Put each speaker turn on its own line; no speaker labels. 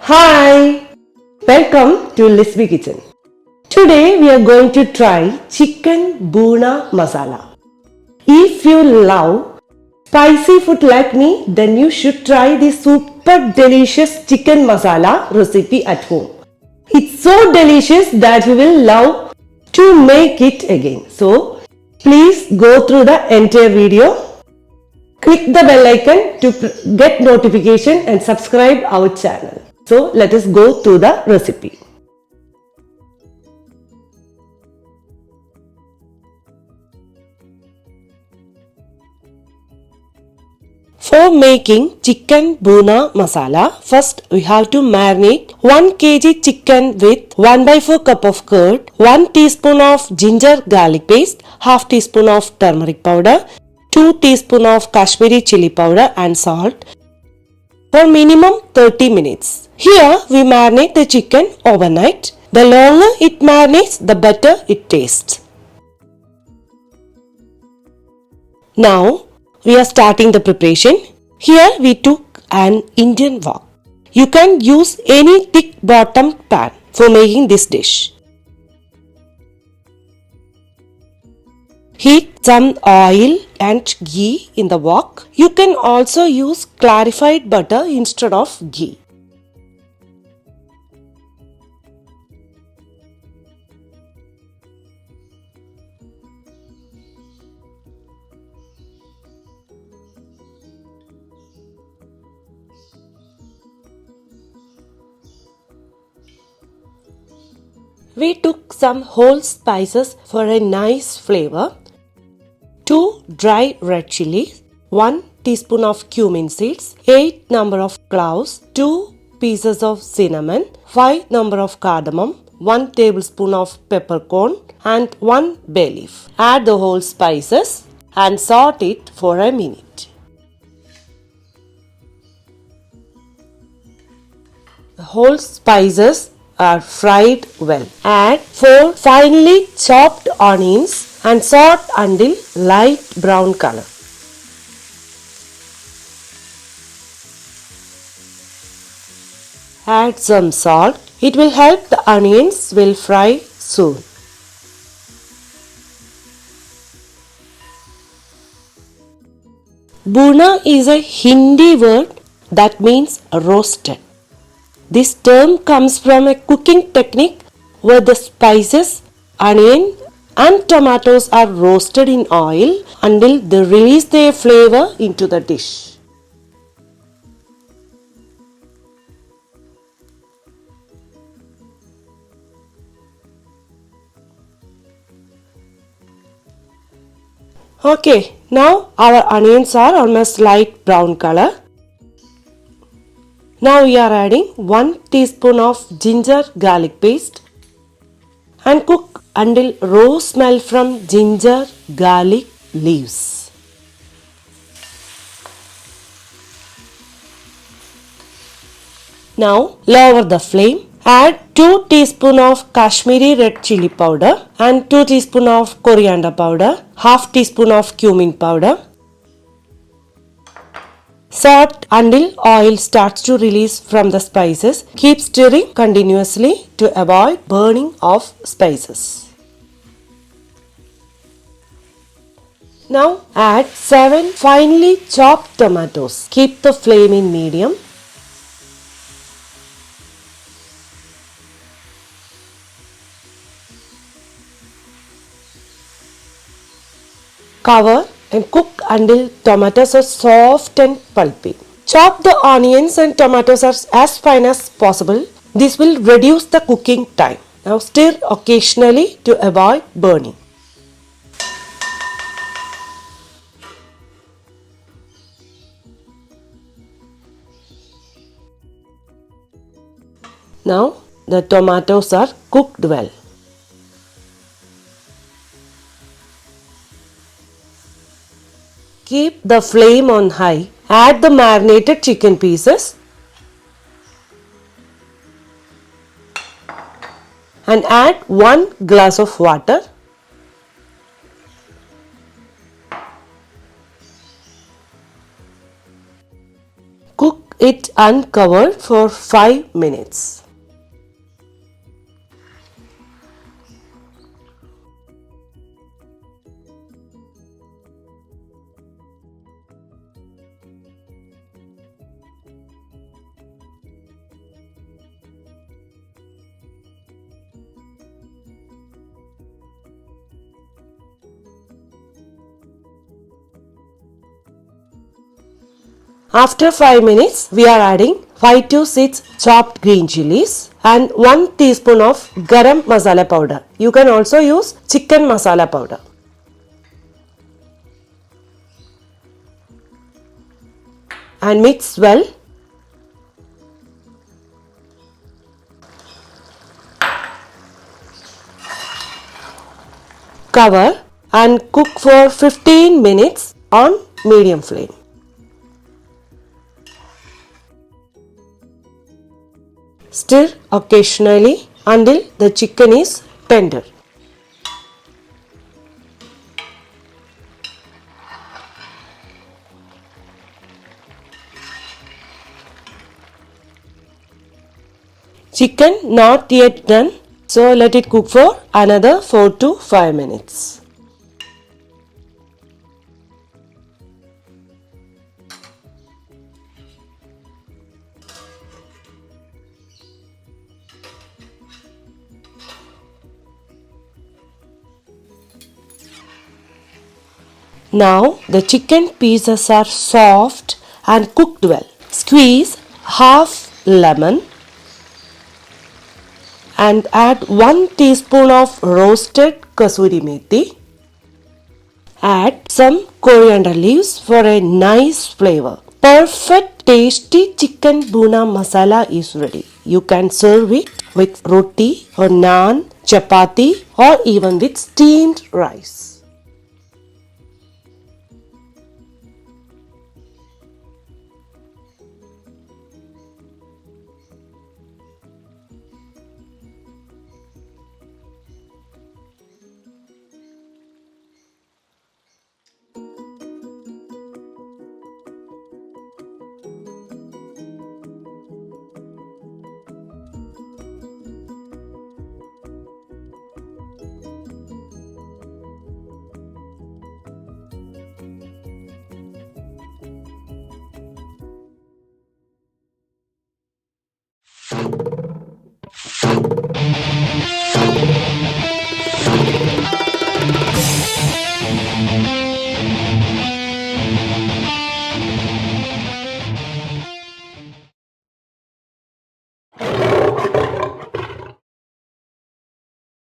Hi! Welcome to Lisby Kitchen. Today we are going to try chicken Bhuna Masala. If you love spicy food like me, then you should try this super delicious chicken masala recipe at home. It's so delicious that you will love to make it again. So please go through the entire video. Click the bell icon to get notification and subscribe our channel. So let us go to the recipe. For making chicken Bhuna Masala, first we have to marinate 1 kg chicken with 1/4 cup of curd, 1 teaspoon of ginger garlic paste, half teaspoon of turmeric powder, 2 teaspoon of Kashmiri chili powder and salt for minimum 30 minutes. Here we marinate the chicken overnight. The longer it marinates, the better it tastes. Now we are starting the preparation. Here we took an Indian wok. You can use any thick bottom pan for making this dish. Heat some oil and ghee in the wok. You can also use clarified butter instead of ghee. We took some whole spices for a nice flavor. 2 dry red chilies, 1 teaspoon of cumin seeds, 8 number of cloves, 2 pieces of cinnamon, 5 number of cardamom, 1 tablespoon of peppercorn and 1 bay leaf. Add the whole spices and saute it for a minute. The whole spices are fried well. Add 4 finely chopped onions and saute until light brown color. Add some salt. It will help the onions will fry soon. Bhuna is a Hindi word that means roasted. This term comes from a cooking technique where the spices, onion and tomatoes are roasted in oil until they release their flavor into the dish. Okay, now our onions are almost light brown color. Now we are adding 1 teaspoon of ginger garlic paste and cook until raw smell from ginger garlic leaves. Now lower the flame. Add 2 teaspoon of Kashmiri red chili powder and 2 teaspoon of coriander powder, half teaspoon of cumin powder. Saute until oil starts to release from the spices. Keep stirring continuously to avoid burning of spices. Now add 7 finely chopped tomatoes. Keep the flame in medium. Cover and cook until tomatoes are soft and pulpy. Chop the onions and tomatoes as fine as possible. This will reduce the cooking time. Now stir occasionally to avoid burning. Now the tomatoes are cooked well. Keep the flame on high. Add the marinated chicken pieces and add 1 glass of water. Cook it uncovered for 5 minutes. After 5 minutes, we are adding 5 to 6 chopped green chilies and 1 teaspoon of garam masala powder. You can also use chicken masala powder. And mix well. Cover and cook for 15 minutes on medium flame. Stir occasionally until the chicken is tender. Chicken not yet done, so let it cook for another 4 to 5 minutes. Now the chicken pieces are soft and cooked well. Squeeze half lemon and add 1 teaspoon of roasted kasuri methi. Add some coriander leaves for a nice flavor. Perfect tasty chicken bhuna masala is ready. You can serve it with roti or naan, chapati or even with steamed rice.